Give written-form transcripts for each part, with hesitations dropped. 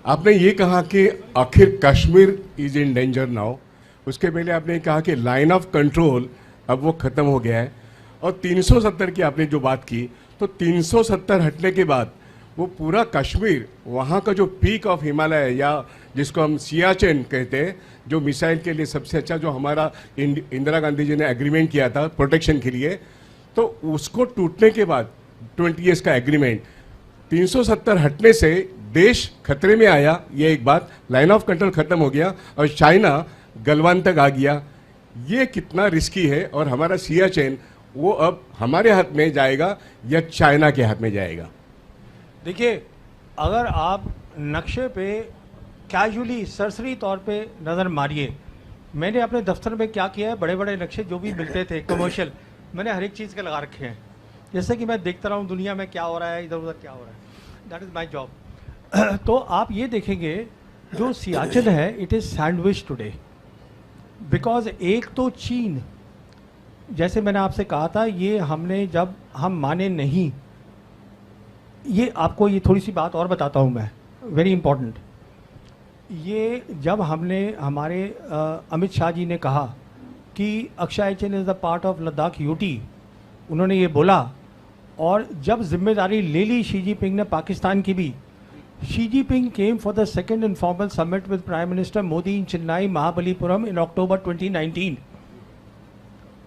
आपने ये कहा कि आखिर Kashmir is in danger now, उसके पहले आपने कहा कि लाइन ऑफ कंट्रोल अब वो ख़त्म हो गया है, और 370 की आपने जो बात की, तो 370 हटने के बाद वो पूरा कश्मीर, वहाँ का जो पीक ऑफ हिमालय या जिसको हम सियाचिन कहते हैं, जो मिसाइल के लिए सबसे अच्छा, जो हमारा इंदिरा गांधी जी ने एग्रीमेंट किया था प्रोटेक्शन के लिए, तो उसको टूटने के बाद 20 ईयर्स का एग्रीमेंट, 370 हटने से देश खतरे में आया, ये एक बात, लाइन ऑफ कंट्रोल खत्म हो गया और चाइना गलवान तक आ गया। ये कितना रिस्की है, और हमारा सियाचिन वो अब हमारे हाथ में जाएगा या चाइना के हाथ में जाएगा? देखिए, अगर आप नक्शे पे कैजुअली सरसरी तौर पे नज़र मारिए, मैंने अपने दफ्तर में क्या किया है, बड़े बड़े नक्शे जो भी मिलते थे कमर्शियल, मैंने हर एक चीज़ के लगा रखे हैं, जैसे कि मैं देखता रहा हूँ दुनिया में क्या हो रहा है, इधर उधर क्या हो रहा है, दैट इज़ माई जॉब। तो आप ये देखेंगे जो सियाचिन है, it is sandwich today, because एक तो चीन, जैसे मैंने आपसे कहा था, ये हमने जब हम माने नहीं, ये आपको ये थोड़ी सी बात और बताता हूँ मैं, वेरी इंपॉर्टेंट। ये जब हमने हमारे अमित शाह जी ने कहा कि Aksai Chin is the part of Ladakh UT, उन्होंने ये बोला, और जब जिम्मेदारी ले ली शी जिनपिंग ने पाकिस्तान की भी, Xi Jinping came for the second informal summit with Prime Minister Modi in Chennai, Mahabalipuram in October 2019।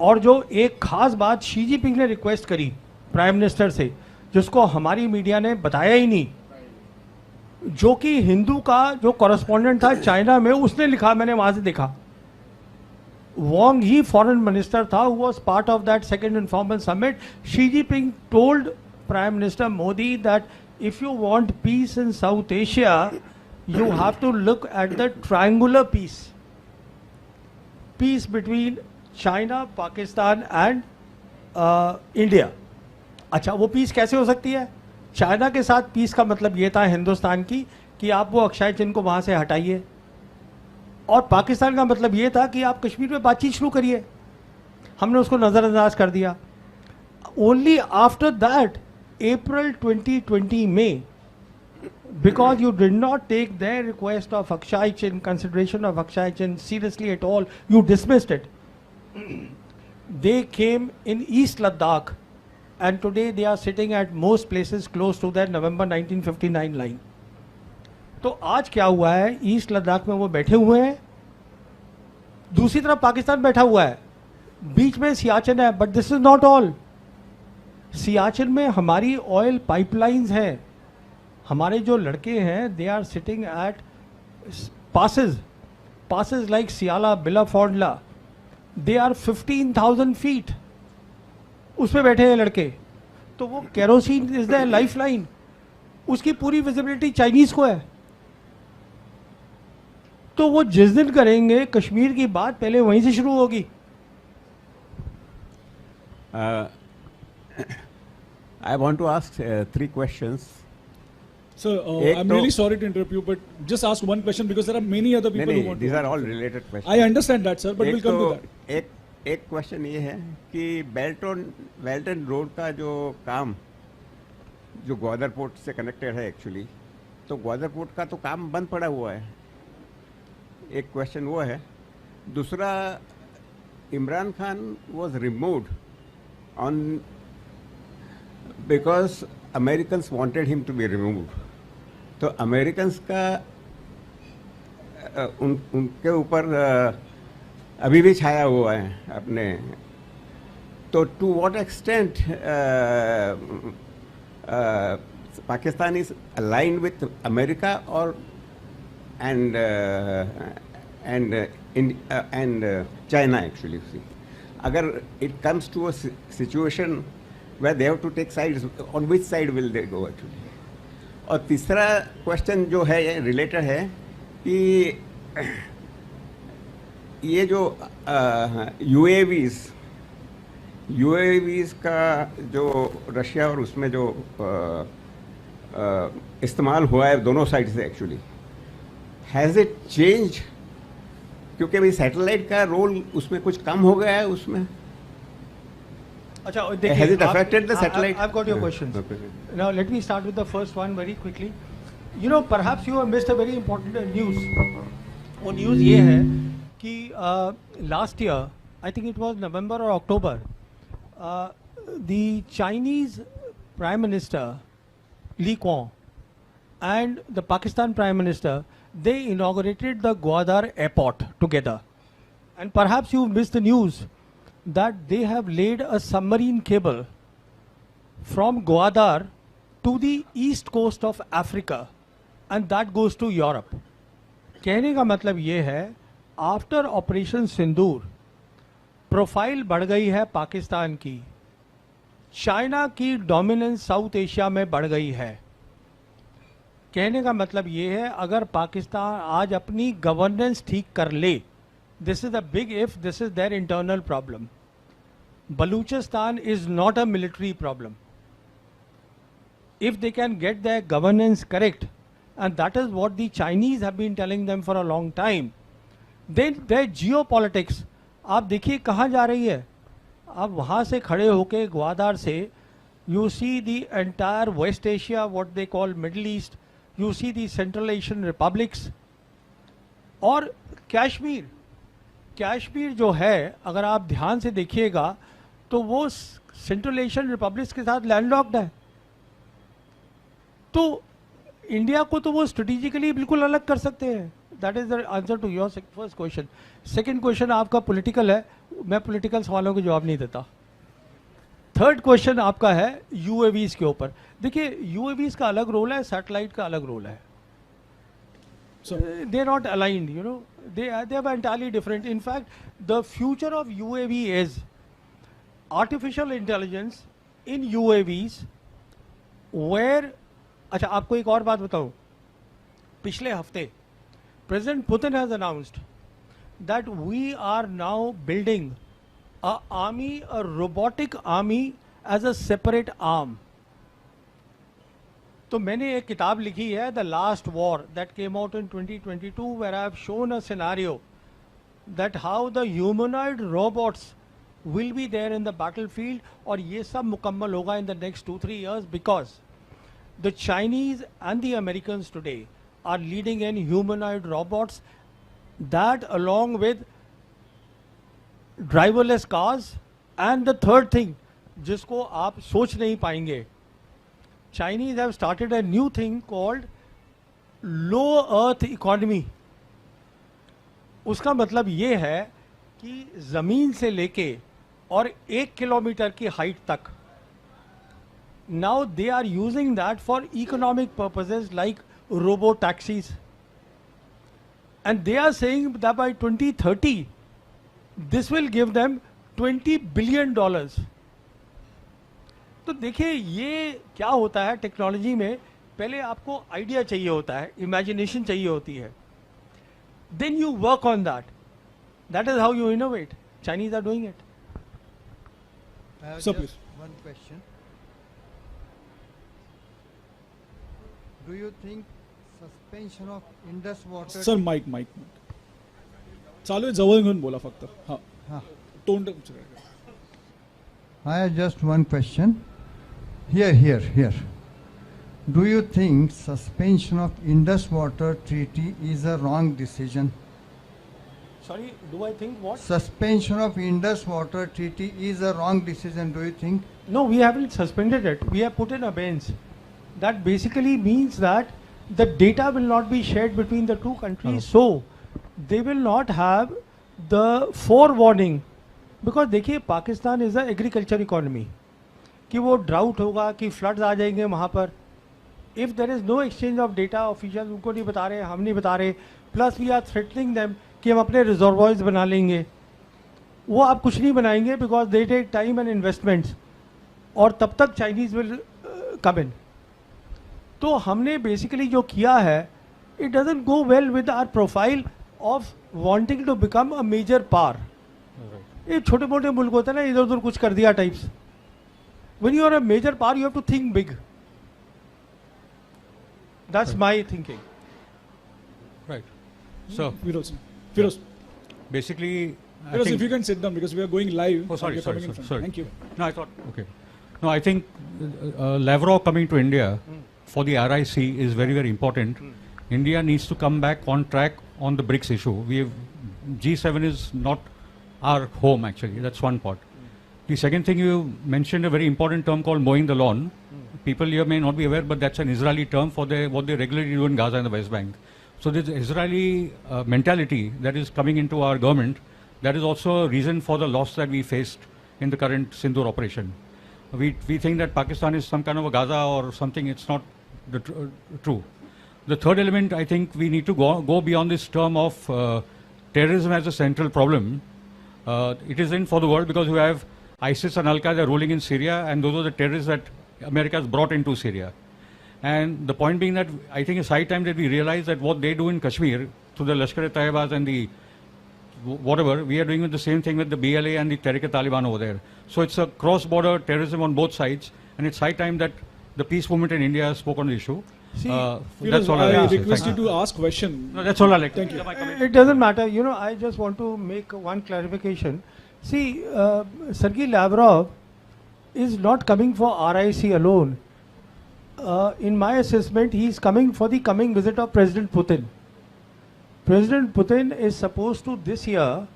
और जो एक खास बात शी जिनपिंग ने रिक्वेस्ट करी प्राइम मिनिस्टर से, जिसको हमारी मीडिया ने बताया ही नहीं, जो कि हिंदू का जो कॉरेस्पॉन्डेंट था चाइना में, उसने लिखा, मैंने वहाँ से देखा, वोंग ही फॉरेन मिनिस्टर था, who was part of that second informal summit. Xi Jinping told prime minister Modi that if you want peace in South Asia, you have to look at the triangular peace between China, Pakistan and India। अच्छा, वो piece कैसे हो सकती है? China के साथ piece का मतलब ये था हिंदुस्तान की कि आप वो अक्षय चिन्ह को वहाँ से हटाइए, और पाकिस्तान का मतलब ये था कि आप कश्मीर में बातचीत शुरू करिए। हमने उसको नज़रअंदाज कर दिया। Only after that April 2020 May, because you did not take their request of Akshay Chin, consideration of Akshay Chin seriously at all, you dismissed it. They came in East Ladakh, and today they are sitting at most places close to their November 1959 line. तो आज क्या हुआ है, east Ladakh में वो बैठे हुए हैं, दूसरी तरफ पाकिस्तान बैठा हुआ है, बीच में सियाचिन है, but this is not all. Siachen में हमारी ऑयल पाइपलाइंस हैं, हमारे जो लड़के हैं, they are sitting at passes like Siala, Bilafondla, they are 15,000 feet, उस पर बैठे हैं लड़के। तो वो kerosene is the life line, उसकी पूरी विजिबिलिटी चाइनीज को है। तो वो जिस दिन करेंगे कश्मीर की बात, पहले वहीं से शुरू होगी। I want to ask 3 questions. Sir, I'm really sorry to interrupt you, but just ask one question because there are many other people who want these to. are all related questions. I understand that, sir, but we'll come to that. एक question ये है कि belt and road का जो काम, जो Gwadar port से connected है एक्चुअली, तो ग्वादर पोर्ट का तो काम बंद पड़ा हुआ है। एक क्वेश्चन वो है। दूसरा, Imran Khan was removed on because Americans wanted him to be removed. तो अमेरिकन्स का उनके ऊपर अभी भी छाया हुआ है अपने। तो to what extent Pakistan is aligned with America और and China actually. अगर it comes to a situation where they have to take sides, on which side will they go actually? और तीसरा क्वेश्चन जो है ये रिलेटेड है कि ये जो UAVs का जो रशिया और उसमें जो इस्तेमाल हुआ है दोनों साइड से एक्चुअली, हैज़ इट चेंज? क्योंकि भाई सैटेलाइट का रोल उसमें कुछ कम हो गया है उसमें। अच्छा, has it affected the satellite? I've got your questions. Now let me start with the first one very quickly. You know, perhaps you have missed a very important news. वो news ये है कि last year, I think it was November or October, the Chinese Prime Minister Li Kuan and the Pakistan Prime Minister, they inaugurated the Gwadar airport together. And perhaps you missed the news that they have laid a submarine cable from Gwadar to the east coast of Africa, and that goes to Europe. कहने का मतलब ये है, after operation सिंदूर profile बढ़ गई है पाकिस्तान की, China की डोमिनेंस साउथ एशिया में बढ़ गई है. कहने का मतलब ये है, अगर पाकिस्तान आज अपनी गवर्नेंस ठीक कर ले, this is a big if, this is their internal problem. Balochistan is not a military problem. If they can get their governance correct, and that is what the Chinese have been telling them for a long time, then their geopolitics, आप देखिए कहाँ जा रही है. आप वहाँ से खड़े होके ग्वादार से, you see the entire West Asia, what they call Middle East, you see the Central Asian republics, और कश्मीर जो है, अगर आप ध्यान से देखिएगा तो वो सेंट्रल एशियन रिपब्लिक्स के साथ लैंडलॉक्ड है. तो इंडिया को तो वो स्ट्रेटेजिकली बिल्कुल अलग कर सकते हैं. That is the answer to your first question. Second question आपका पॉलिटिकल है, मैं पॉलिटिकल सवालों के जवाब नहीं देता. थर्ड क्वेश्चन आपका है यूएवीज के ऊपर. देखिए, यूएवीज का अलग रोल है, सैटेलाइट का अलग रोल है. They are not aligned, you know, they are entirely different. In fact the future of UAV is artificial intelligence in UAVs where. अच्छा, आपको एक और बात बताऊं. पिछले हफ्ते president Putin has announced that we are now building a army, a robotic army as a separate arm. तो मैंने एक किताब लिखी है, the last war, that came out in 2022, where I have shown a scenario that how the humanoid robots will be there in the battlefield. और ये सब मुकम्मल होगा in the next 2-3 years, because the Chinese and the Americans today are leading in humanoid robots, that along with driverless cars, and the third thing जिसको आप सोच नहीं पाएंगे, Chinese have started a new thing called low earth economy. उसका मतलब ये है कि ज़मीन से लेके और 1 किलोमीटर की हाइट तक, now they are using that for economic purposes like robo taxis, and they are saying that by 2030 this will give them $20 billion. तो देखिए ये क्या होता है टेक्नोलॉजी में. पहले आपको आइडिया चाहिए होता है, इमेजिनेशन चाहिए होती है, then you work on that. That is how you innovate. Chinese are doing it. I have So just please. one question. Do you think suspension of Indus water? Sir mike चालू आहे, जवळ घेऊन बोला फक्त. हां, हाँ. तोंड. I have just one question. Here. Do you think suspension of Indus water treaty is a wrong decision? Sorry, do I think what? Suspension of Indus water treaty is a wrong decision, do you think? No, we haven't suspended it. We have put in abeyance. That basically means that the data will not be shared between the two countries, so they will not have the forewarning. Because देखिए, Pakistan is a agriculture economy, कि वो drought होगा, कि floods आ जाएंगे वहाँ पर. If there is no exchange of data, official उनको नहीं बता रहे, हम नहीं बता रहे, plus we are threatening them कि हम अपने रिजर्वॉयर्स बना लेंगे. वो आप कुछ नहीं बनाएंगे, because they take time and investments, और तब तक चाइनीज़ विल कम इन. तो हमने बेसिकली जो किया है, it doesn't go well with our profile of wanting to become a major power. ये छोटे मोटे मुल्क होते हैं ना, इधर उधर कुछ कर दिया types. When you are a major power, you have to think big. That's my thinking. Right. So Firoz, basically, I Firoz, think, if you can sit down because we are going live. Oh, sorry, and we're coming in sorry. front. Thank you. No, I thought, okay. No, I think Lavrov coming to India for the RIC is very, very important. India needs to come back on track on the BRICS issue. G7 is not our home actually. That's one part. The second thing, you mentioned a very important term called mowing the lawn. People here may not be aware, but that's an Israeli term for what they regularly do in Gaza and the West Bank. So this Israeli mentality that is coming into our government, that is also a reason for the loss that we faced in the current Sindoor operation. We think that Pakistan is some kind of a Gaza or something. It's not true. The third element, I think we need to go beyond this term of terrorism as a central problem. It isn't for the world because we have ISIS and Al-Qaeda ruling in Syria, and those are the terrorists that America has brought into Syria. And the point being that I think it's high time that we realize that what they do in Kashmir through the Lashkar-e-Taibas and the whatever, we are doing with the same thing with the BLA and the Tehrik-e-Taliban over there. So it's a cross-border terrorism on both sides, and it's high time that the peace movement in India spoke on the issue. See, that's all I I like to say. request you Thank you. to ask question. No, that's all I like. Thank you. It doesn't matter. You know, I just want to make one clarification. See, Sergei Lavrov is not coming for RIC alone. In my assessment, he is coming for the coming visit of President Putin. President Putin is supposed to this year,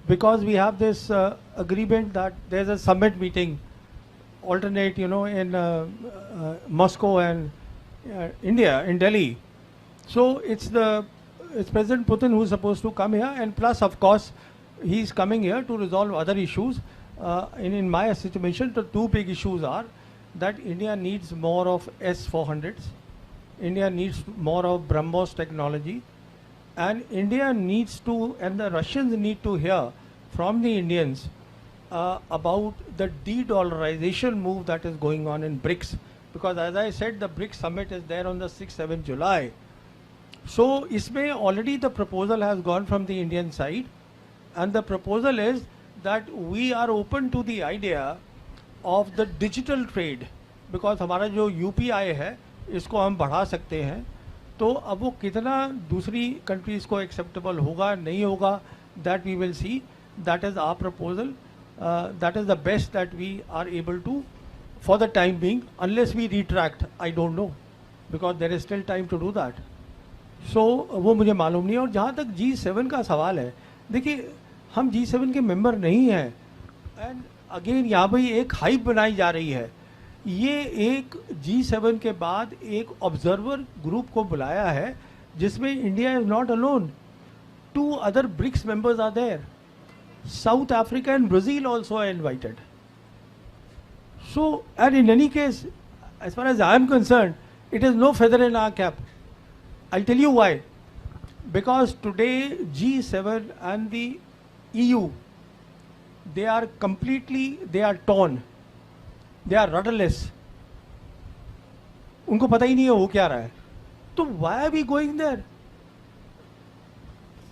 because we have this agreement that there's a summit meeting alternate, you know, in Moscow and India, in Delhi. So it's President Putin who's supposed to come here, and plus, of course, he's coming here to resolve other issues. In my estimation, the two big issues are that India needs more of S-400s, India needs more of BrahMos technology, and India needs to, and the Russians need to hear from the Indians about the de-dollarization move that is going on in BRICS. Because as I said, the BRICS summit is there on the 6th-7th July. So, isme already the proposal has gone from the Indian side, and the proposal is that we are open to the idea of the digital trade, because हमारा जो UPI है इसको हम बढ़ा सकते हैं. तो अब वो कितना दूसरी कंट्रीज़ को एक्सेप्टेबल होगा नहीं होगा, that we will see. That is our proposal. That is the best that we are able to for the time being, unless we retract. I don't know, because there is still time to do that. So वो मुझे मालूम नहीं है. और जहाँ तक G7 का सवाल है, देखिए हम G7 के मेंबर नहीं हैं, एंड अगेन यहाँ पर एक हाइप बनाई जा रही है. ये एक G7 के बाद एक ऑब्जर्वर ग्रुप को बुलाया है जिसमें India is not alone. 2 other BRICS members are there. South Africa and Brazil also are invited. So, and in any case, as far as I am concerned, it is no feather in our cap. I'll tell you why. Because today G7 and the EU, they are torn. They are rudderless. उनको पता ही नहीं है हो क्या रहा है. तो why are we going there?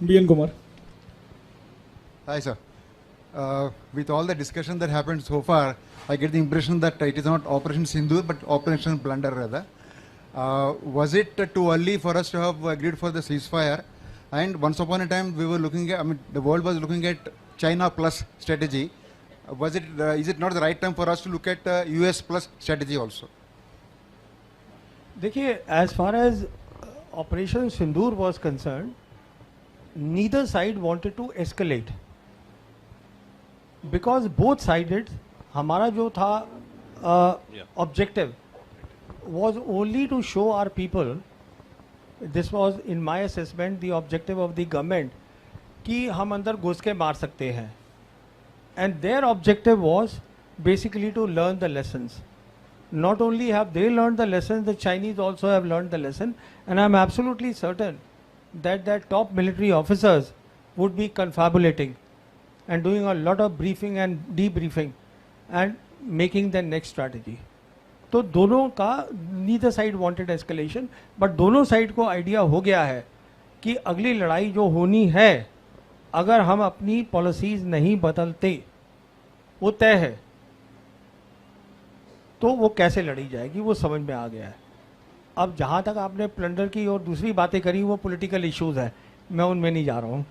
BN Kumar. Hi, sir. With all the discussion that happened so far, I get the impression that it is not Operation Sindoor, but Operation Blunder rather. Was it too early for us to have agreed for the ceasefire? And once upon a time, we were looking at, the world was looking at China plus strategy. Is it not the right time for us to look at US plus strategy also? देखिए, as far as Operation Sindoor was concerned, neither side wanted to escalate, because both sided. हमारा जो था objective was only to show our people. This was, in my assessment, the objective of the government, कि हम अंदर घुस के मार सकते हैं. And their objective was basically to learn the lessons. Not only have they learned the lessons, the Chinese also have learned the lesson, and I am absolutely certain that their top military officers would be confabulating and doing a lot of briefing and debriefing and making the next strategy. तो दोनों का, neither side wanted escalation, but दोनों side को idea हो गया है कि अगली लड़ाई जो होनी है, अगर हम अपनी पॉलिसीज नहीं बदलते, वो तय है. तो वो कैसे लड़ी जाएगी वो समझ में आ गया है. अब जहाँ तक आपने प्लंडर की और दूसरी बातें करी, वो पॉलिटिकल इश्यूज है, मैं उनमें नहीं जा रहा हूँ.